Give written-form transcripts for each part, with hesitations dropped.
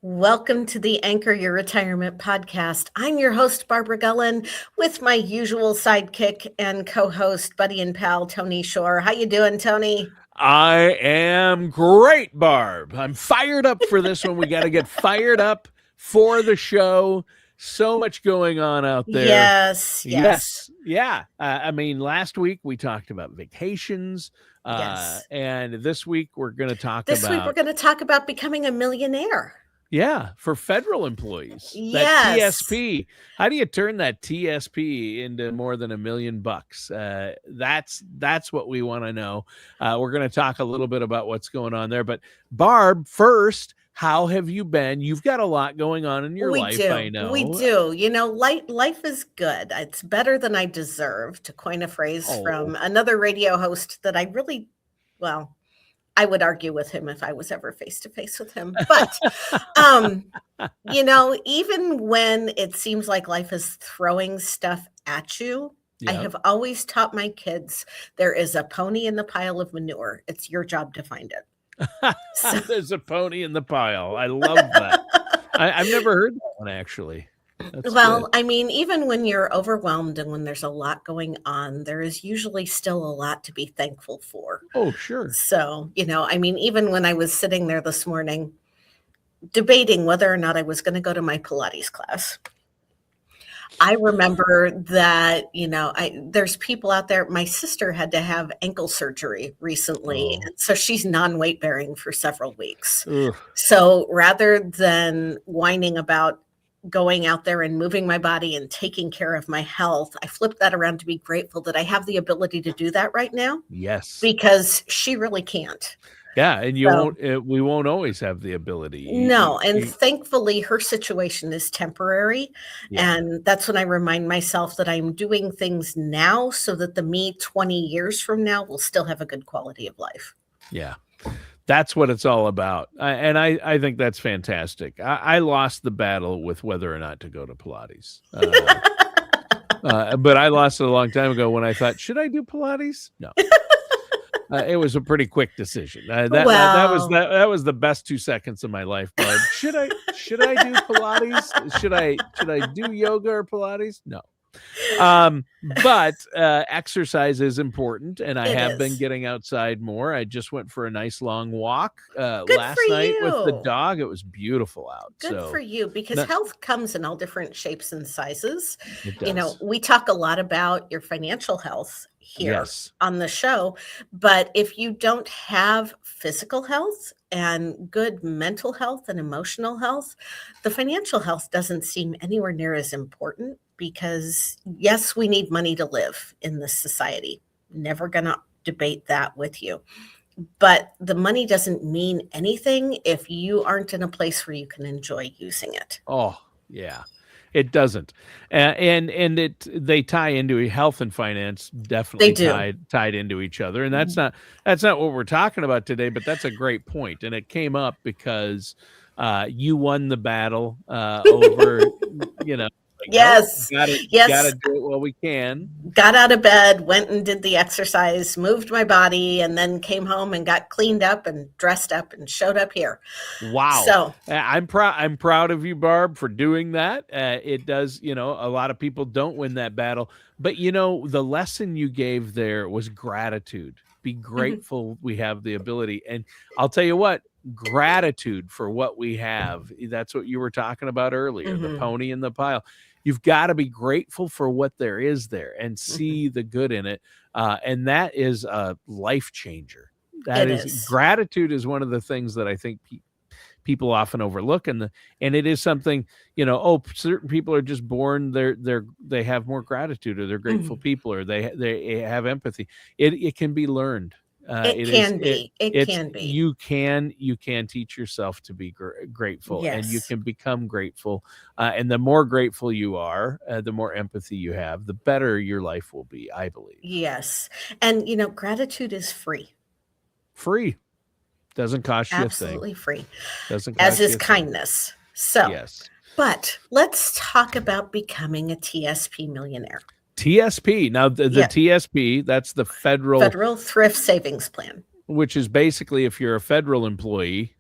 Welcome to the Anchor Your Retirement podcast. I'm your host, Barbara Gullen, with my usual sidekick and co-host, buddy and pal, Tony Shore. How you doing, Tony? I am great, Barb. I'm fired up for this one. We got to get fired up for the show. So much going on out there. Yes. Yeah. Last week we talked about vacations. Yes. And this week we're going to talk This week we're going to talk about becoming a millionaire. Yeah, for federal employees. Yes. That TSP. How do you turn that TSP into more than $1 million? That's what we want to know. We're going to talk a little bit about what's going on there. But Barb, first, how have you been? You've got a lot going on in your life, I know. We do. You know, life is good. It's better than I deserve, to coin a phrase from another radio host that I really, I would argue with him if I was ever face to face with him. But, even when it seems like life is throwing stuff at you, I have always taught my kids there is a pony in the pile of manure. It's your job to find it. There's a pony in the pile. I love that. I've never heard that one, actually. That's good. Even when you're overwhelmed and when there's a lot going on, there is usually still a lot to be thankful for. Oh, sure. So, even when I was sitting there this morning debating whether or not I was going to go to my Pilates class, I remember that, there's people out there. My sister had to have ankle surgery recently. And so she's non-weight bearing for several weeks. Ugh. So rather than whining about going out there and moving my body and taking care of my health, I flipped that around to be grateful that I have the ability to do that right now. Yes. Because she really can't. Yeah, and we won't always have the ability. No, and thankfully her situation is temporary. Yeah. And that's when I remind myself that I'm doing things now so that the me 20 years from now will still have a good quality of life. Yeah. That's what it's all about. I think that's fantastic. I lost the battle with whether or not to go to Pilates. But I lost it a long time ago when I thought, should I do Pilates? No. It was a pretty quick decision. That was the best 2 seconds of my life, Barb. Should I do Pilates? Should I do yoga or Pilates? No. But exercise is important, and I have been getting outside more. I just went for a nice long walk last night with the dog. It was beautiful out. Good for you, because health comes in all different shapes and sizes. It does. We talk a lot about your financial health here on the show, but if you don't have physical health and good mental health and emotional health, the financial health doesn't seem anywhere near as important. Because yes, we need money to live in this society. Never gonna debate that with you. But the money doesn't mean anything if you aren't in a place where you can enjoy using it. Oh, yeah. It doesn't. And they tie into health and finance, definitely tied into each other. And that's not what we're talking about today, but that's a great point. And it came up because you won the battle over, Yes. Got to do it while we can. Got out of bed, went and did the exercise, moved my body, and then came home and got cleaned up and dressed up and showed up here. Wow. So I'm proud of you, Barb, for doing that. It does, a lot of people don't win that battle, but the lesson you gave there was gratitude. Be grateful we have the ability. And I'll tell you what, gratitude for what we have. That's what you were talking about earlier, the pony in the pile. You've got to be grateful for what there is there and see the good in it. And that is a life changer. Gratitude is one of the things that I think people often overlook. And it is something, certain people are just born, they have more gratitude, or they're grateful people, or they have empathy. It can be learned. It can be. You can teach yourself to be grateful, and you can become grateful. And the more grateful you are, the more empathy you have, the better your life will be, I believe. Yes. And, gratitude is free. Free. Doesn't cost you a thing. Absolutely free. Doesn't cost as is kindness. So, yes. But let's talk about becoming a TSP millionaire. TSP. Now, the TSP, that's the Federal Thrift Savings Plan. Which is basically, if you're a federal employee,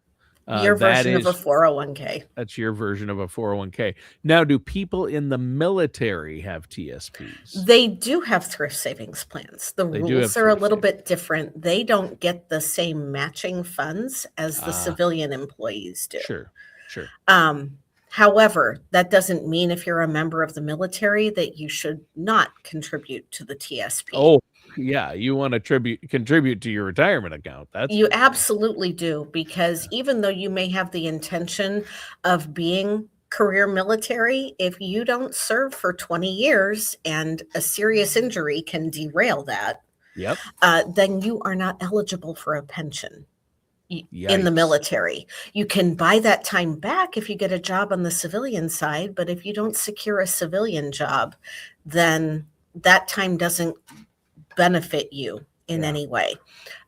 Your That version of a is 401k. That's your version of a 401k. Now, do people in the military have TSPs? They do have thrift savings plans. The They do have rules are a thrift little savings. bit different. They don't get the same matching funds as the Ah, civilian employees do. sure, sure. Um, However, that doesn't mean if you're a member of the military that you should not contribute to the TSP. Oh, yeah, you wanna contribute to your retirement account, that's You for sure. absolutely do, because even though you may have the intention of being career military, if you don't serve for 20 years and a serious injury can derail that, Yep. then you are not eligible for a pension in the Yikes. military. You can buy that time back if you get a job on the civilian side, but if you don't secure a civilian job, then that time doesn't benefit you in Yeah. any way.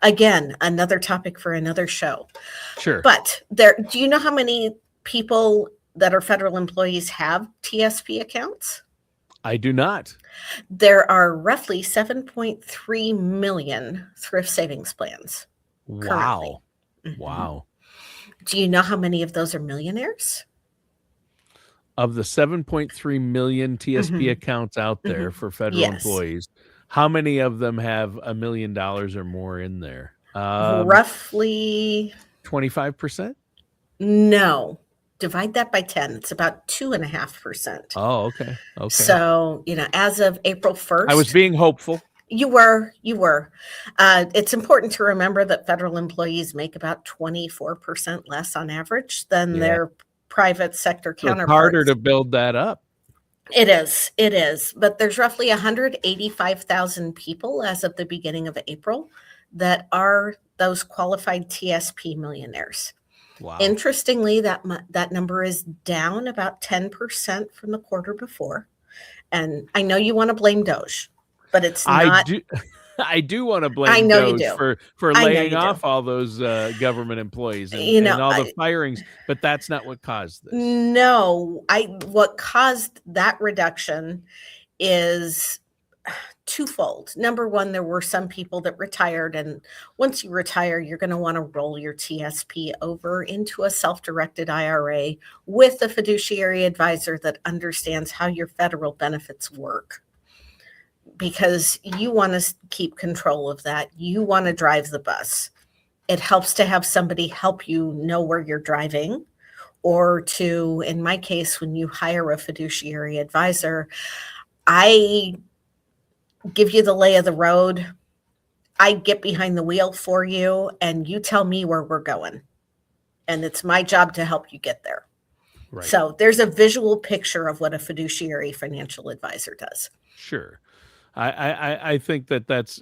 Again, another topic for another show. Sure. But do you know how many people that are federal employees have TSP accounts? I do not. There are roughly 7.3 million thrift savings plans currently. Wow. Mhm. Wow. Do you know how many of those are millionaires? Of the 7.3 million TSP Mhm, accounts out there mhm. for federal Yes. employees, how many of them have $1 million or more in there? Roughly 25%? no. Divide that by 10. It's about 2.5%. Oh, okay, okay. So, as of April I was 1st, being hopeful. you were. It's important to remember that federal employees make about 24% less on average than Yeah, their private sector so it's harder counterparts. to build that up. It is, but there's roughly 185,000 people as of the beginning of April that are those qualified TSP millionaires. Wow. Interestingly, that number is down about 10% from the quarter before, and I know you wanna blame Doge, but it's I not. do I do wanna I blame know you Doge do. for I know laying you do. off all those, government employees You and know, all the firings, but that's not what caused this. no, I what caused that reduction is twofold. Number one, there were some people that retired, and once you retire, you're going to want to roll your TSP over into a self directed IRA with a fiduciary advisor that understands how your federal benefits work. Because you want to keep control of that. You want to drive the bus. It helps to have somebody help you know where you're driving, or to, in my case, when you hire a fiduciary advisor, I give you the lay of the road. I get behind the wheel for you and you tell me where we're going. And it's my job to help you get there. Right. So there's a visual picture of what a fiduciary financial advisor does. Sure. I think that's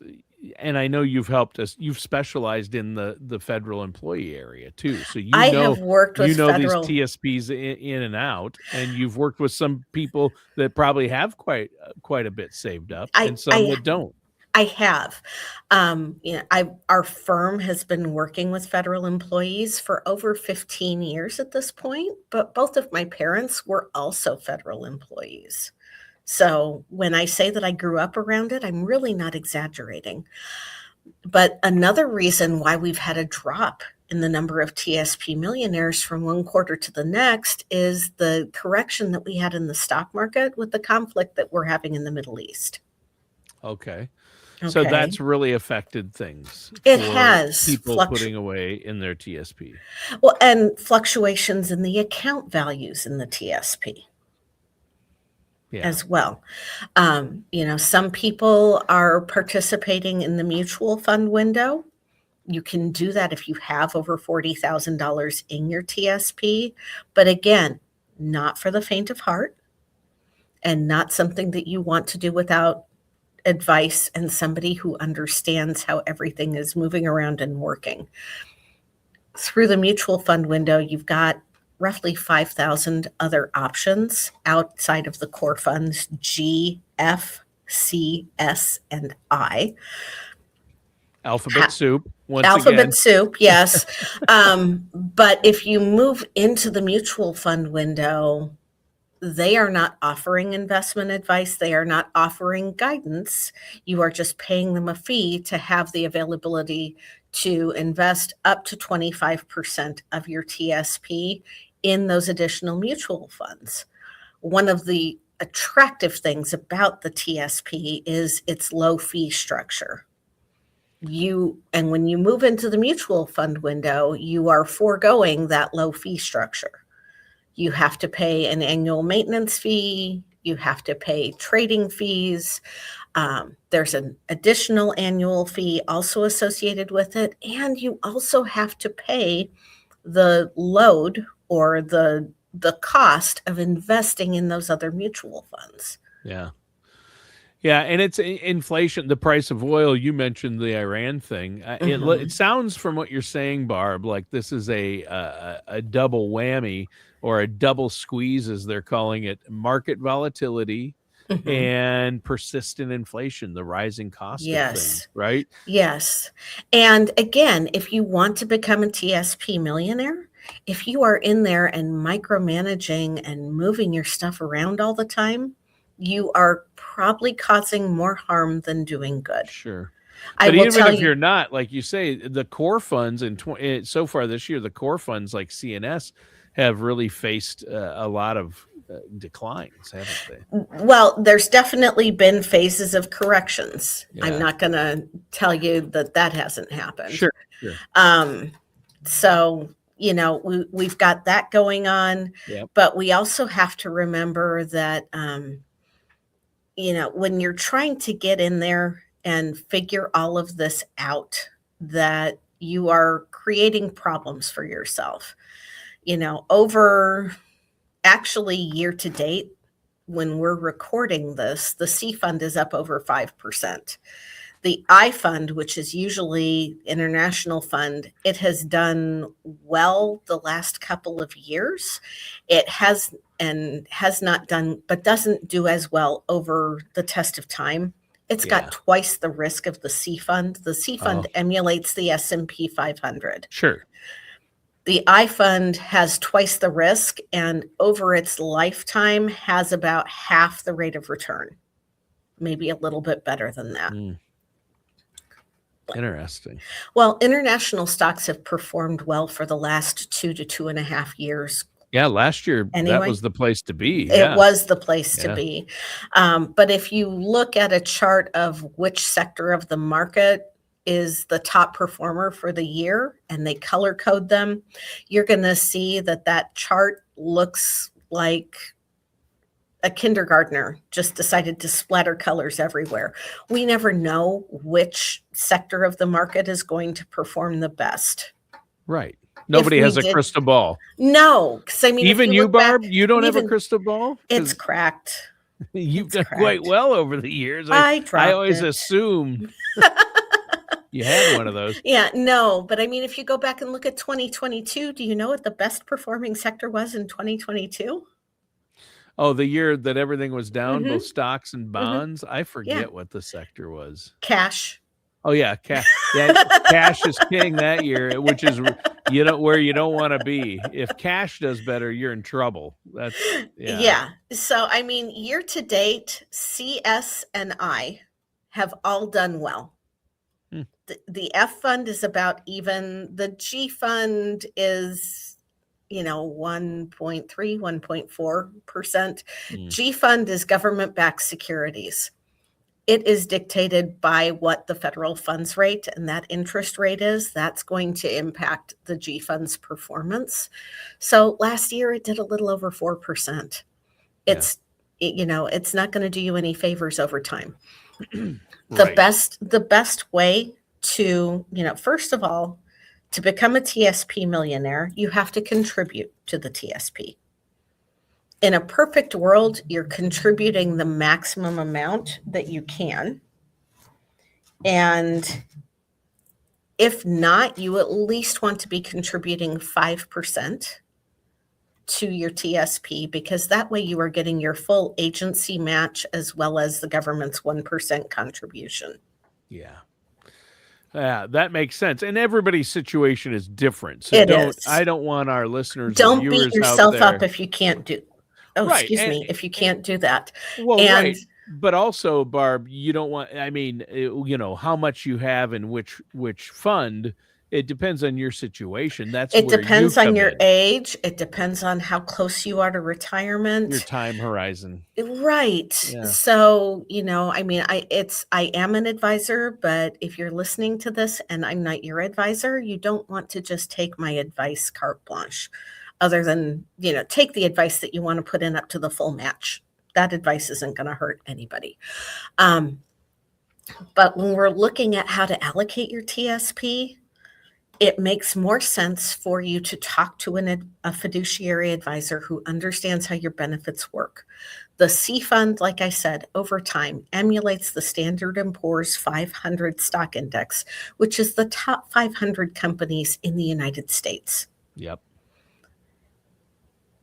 and I know you've helped us. You've specialized in the federal employee area too, so I have worked with these federal. TSPs in and out, and you've worked with some people that probably have quite a bit saved up, I and some I that don't. I have. Our firm has been working with federal employees for over 15 years at this point, but both of my parents were also federal employees. So when I say that I grew up around it, I'm really not exaggerating. But another reason why we've had a drop in the number of TSP millionaires from one quarter to the next is the correction that we had in the stock market with the conflict that we're having in the Middle East. Okay. So Okay. that's really affected things It for has people putting away in their TSP. well, and fluctuations in the account values in the TSP Yeah. as well. Some people are participating in the mutual fund window. You can do that if you have over $40,000 in your TSP, but again, not for the faint of heart and not something that you want to do without advice and somebody who understands how everything is moving around and working. Through the mutual fund window, you've got roughly 5,000 other options outside of the core funds G, F, C, S, and I. Alphabet soup once Alphabet again. soup, yes. But if you move into the mutual fund window, they are not offering investment advice. They are not offering guidance. You are just paying them a fee to have the availability to invest up to 25% of your TSP in those additional mutual funds. One of the attractive things about the TSP is its low fee structure. And when you move into the mutual fund window, you are foregoing that low fee structure. You have to pay an annual maintenance fee. You have to pay trading fees. There's an additional annual fee also associated with it. And you also have to pay the load or the cost of investing in those other mutual funds. Yeah. Yeah, and it's inflation, the price of oil. You mentioned the Iran thing. It sounds from what you're saying, Barb, like this is a double whammy or a double squeeze, as they're calling it: market volatility and persistent inflation, the rising cost of things, right? Yes. And again, if you want to become a TSP millionaire, if you are in there and micromanaging and moving your stuff around all the time, you are probably causing more harm than doing good. Sure. I But will even tell if you, you're not, like you say, the core funds so far this year, the core funds like CNS have really faced a lot of declines, haven't they? well, there's definitely been phases of corrections. I'm Yeah. not going to tell you that that hasn't happened. Sure. Sure. So, we've got that going on, Yep. but we also have to remember that, when you're trying to get in there and figure all of this out, that you are creating problems for yourself. Over actually year to date, when we're recording this, the C fund is up over 5%. The I fund, which is usually international fund, it has done well the last couple of years. It has not done, but doesn't do as well over the test of time. It's got twice the risk of the C fund. The C fund emulates the S&P 500. Sure. The I fund has twice the risk, and over its lifetime has about half the rate of return, maybe a little bit better than that. Interesting. Well, international stocks have performed well for the last 2 to 2.5 years. Yeah, last year, Anyway, that was the place to be. It was the place to be. But if you look at a chart of which sector of the market is the top performer for the year, and they color code them, you're going to see that chart looks like a kindergartner just decided to splatter colors everywhere. We never know which sector of the market is going to perform the best. Right. Nobody has a crystal ball. No, because I mean, even you, Barb, you don't have a crystal ball? It's cracked. You've done quite well over the years. I always assume you had one of those. Yeah, no, but I mean, if you go back and look at 2022, do you know what the best performing sector was in 2022? Oh, the year that everything was down, both stocks and bonds. I forget what the sector was. Cash. Oh yeah, cash. Yeah, cash is king that year, which is where you don't want to be. If cash does better, you're in trouble. That's So I mean, year to date, CS and I have all done well. The F fund is about even. The G fund is 1.3, 1.4%. G fund is government-backed securities. It is dictated by what the federal funds rate and that interest rate is. That's going to impact the G fund's performance. So last year it did a little over 4%. It's not going to do you any favors over time. The best way to, first of all, to become a TSP millionaire, you have to contribute to the TSP. In a perfect world, you're contributing the maximum amount that you can. And if not, you at least want to be contributing 5% to your TSP, because that way you are getting your full agency match as well as the government's 1% contribution. Yeah. Yeah, that makes sense. And everybody's situation is different. So I don't want our listeners and viewers beat yourself out there up if you can't do. Excuse me, if you can't do that. Well, and right. But also, Barb, you don't want, I mean, how much you have in which fund, it depends on your situation. That's It where you depends on come your in, age. It depends on how close you are to your retirement. time horizon. Right. Yeah. So, I mean, I am an advisor, but if you're listening to this and I'm not your advisor, you don't want to just take my advice carte blanche, other than, take the advice that you want to put in up to the full match. That advice isn't going to hurt anybody. Um, but when we're looking at how to allocate your TSP, it makes more sense for you to talk to a fiduciary advisor who understands how your benefits work. The C fund, like I said, over time emulates the Standard & Poor's 500 stock index, which is the top 500 companies in the United States. Yep.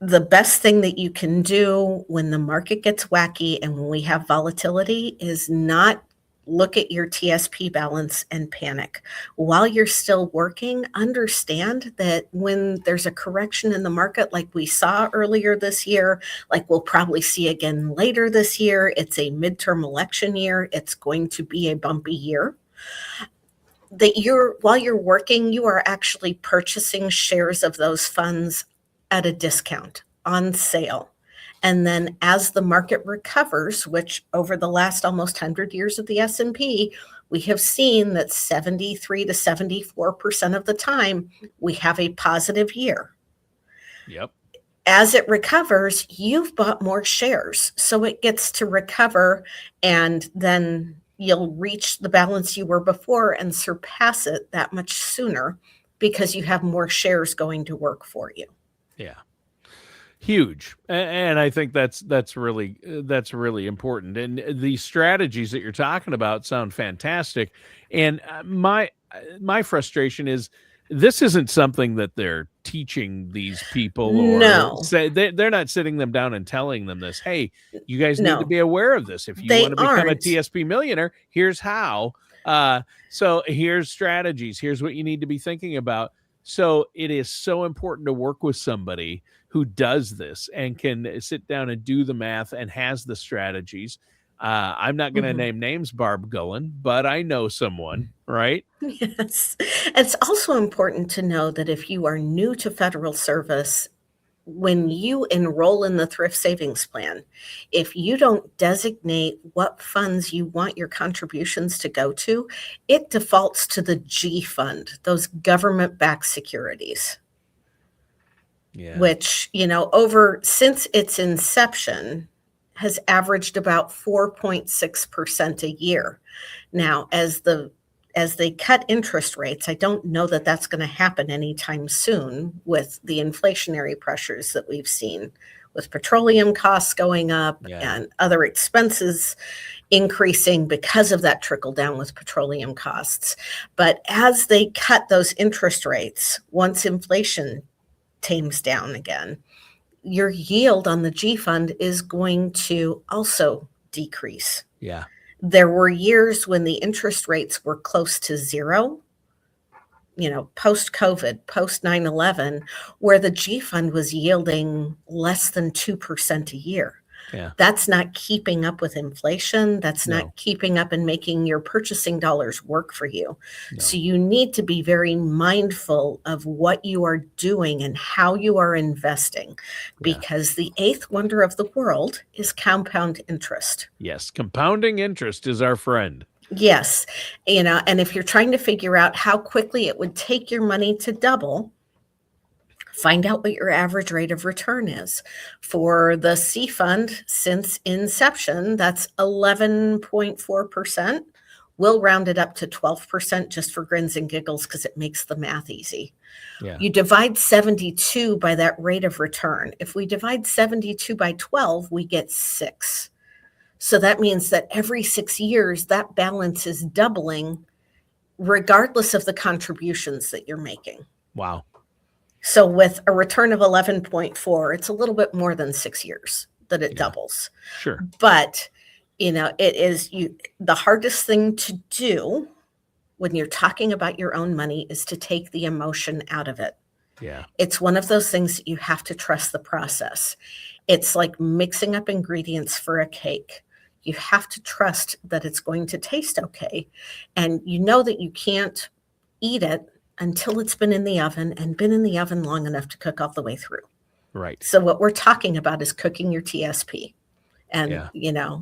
The best thing that you can do when the market gets wacky and when we have volatility is not look at your TSP balance and panic. While you're still working, understand that when there's a correction in the market, like we saw earlier this year, like we'll probably see again later this year, it's a midterm election year, it's going to be a bumpy year. That while you're working, you are actually purchasing shares of those funds at a discount on sale. And then as the market recovers, which over the last almost 100 years of the S&P, we have seen that 73 to 74% of the time we have a positive year. Yep. As it recovers, you've bought more shares. So it gets to recover, and then you'll reach the balance you were before and surpass it that much sooner because you have more shares going to work for you. Yeah. Huge. And I think that's really important. And the strategies that you're talking about sound fantastic. And my frustration is this isn't something that they're teaching these people, or No, say they're not sitting them down and telling them this. Hey, you guys need to no, be aware of this. If you want they to become a aren't. TSP millionaire, here's how. So here's strategies. Here's what you need to be thinking about. So it is so important to work with somebody who does this and can sit down and do the math and has the strategies. I'm not going to Mhm. name names, Barb Gullen, but I know someone, right? Yes. It's also important to know that if you are new to federal service, when you enroll in the Thrift Savings Plan, if you don't designate what funds you want your contributions to go to, it defaults to the G fund, those government-backed securities, Yeah. which, over since its inception has averaged about 4.6% a year. Now, as they cut interest rates, I don't know that that's going to happen anytime soon with the inflationary pressures that we've seen with petroleum costs going up Yeah. and other expenses increasing because of that trickle down with petroleum costs. But as they cut those interest rates, once inflation tames down again, your yield on the G fund is going to also decrease. Yeah. There were years when the interest rates were close to zero, post COVID, post 9/11, where the G fund was yielding less than 2% a year. Yeah. That's not keeping up with inflation. That's not No. keeping up and making your purchasing dollars work for you. So No. you need to be very mindful of what you are doing and how you are investing, Yeah. because the eighth wonder of the world is compound interest. Yes. Compounding interest is our friend. Yes, and if you're trying to figure out how quickly it would take your money to double, find out what your average rate of return is. For the C fund, since inception, that's 11.4%. We'll round it up to 12% just for grins and giggles because it makes the math easy. Yeah. You divide 72 by that rate of return. If we divide 72 by 12, we get 6. So that means that every 6 years, that balance is doubling regardless of the contributions that you're making. Wow. So with a return of 11.4, it's a little bit more than 6 years that it Yeah. doubles. Sure. But, it is the hardest thing to do when you're talking about your own money is to take the emotion out of it. Yeah. It's one of those things that you have to trust the process. It's like mixing up ingredients for a cake. You have to trust that it's going to taste okay. And you know that you can't eat it until it's been in the oven and been in the oven long enough to cook all the way through. Right. So what we're talking about is cooking your TSP. And,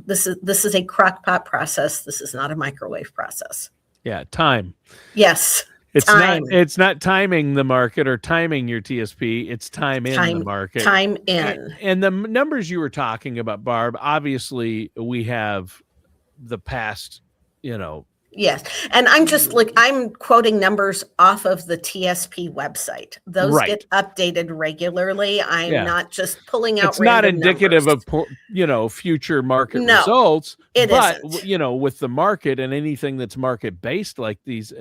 this is a crock pot process. This is not a microwave process. Yeah. Time. Yes. It's not timing the market or timing your TSP. It's time in the market. Time in. And the numbers you were talking about, Barb, obviously we have the past, Yes. And I'm quoting numbers off of the TSP website. Those get updated regularly. I'm not just pulling out random numbers. It's not indicative of, future market results. It but, isn't. With the market and anything that's market based like these,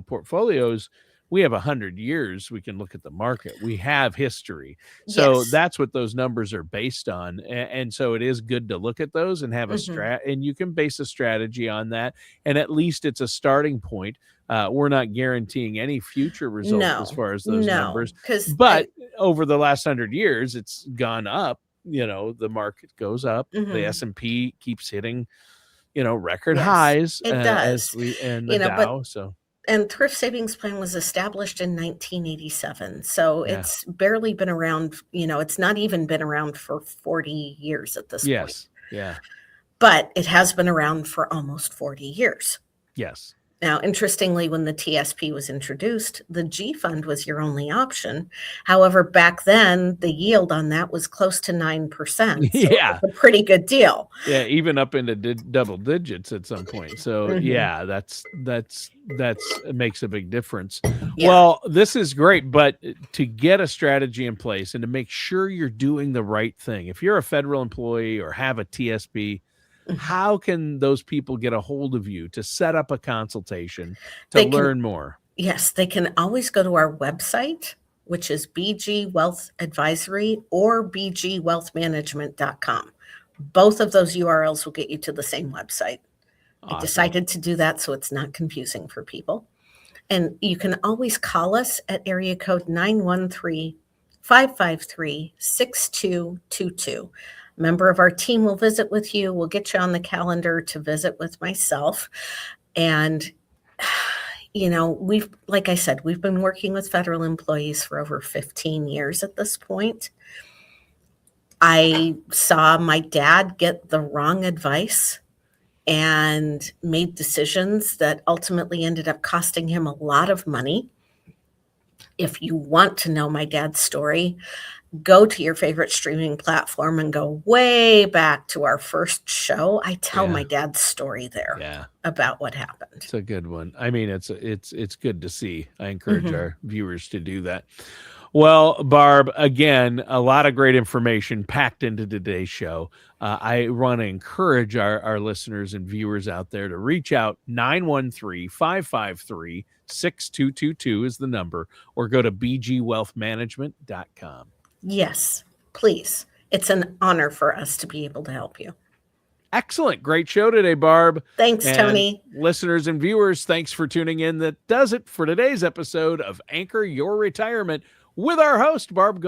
portfolios, we have 100 years. We can look at the market. We have history. So that's what those numbers are based on. And so it is good to look at those and have and you can base a strategy on that. And at least it's a starting point. We're not guaranteeing any future results as far as those numbers. But over the last 100 years, it's gone up. The market goes up. The S&P keeps hitting, record highs. It does. And the Dow. And Thrift Savings Plan was established in 1987. So it's barely been around, it's not even been around for 40 years at this point. Yeah. But it has been around for almost 40 years. Yes. Now, interestingly, when the TSP was introduced, the G fund was your only option. However, back then, the yield on that was close to 9%. So it's a pretty good deal. Yeah, even up into double digits at some point. So that's it makes a big difference. Yeah. Well, this is great, but to get a strategy in place and to make sure you're doing the right thing, if you're a federal employee or have a TSP, how can those people get a hold of you to set up a consultation to learn more? Yes, they can always go to our website, which is BG Wealth Advisory or bgwealthmanagement.com. Both of those URLs will get you to the same website. Awesome. I decided to do that so it's not confusing for people. And you can always call us at area code 913-553-6222. A member of our team will visit with you. We'll get you on the calendar to visit with myself. And, like I said, we've been working with federal employees for over 15 years at this point. I saw my dad get the wrong advice and made decisions that ultimately ended up costing him a lot of money. If you want to know my dad's story, go to your favorite streaming platform and go way back to our first show. I tell my dad's story there about what happened. It's a good one. I mean, it's good to see. I encourage our viewers to do that. Well, Barb, again, a lot of great information packed into today's show. I want to encourage our listeners and viewers out there to reach out. 913-553-6222 is the number, or go to bgwealthmanagement.com. Yes, please. It's an honor for us to be able to help you. Excellent. Great show today, Barb. Thanks, Tony. Listeners and viewers, thanks for tuning in. That does it for today's episode of Anchor Your Retirement with our host, Barb.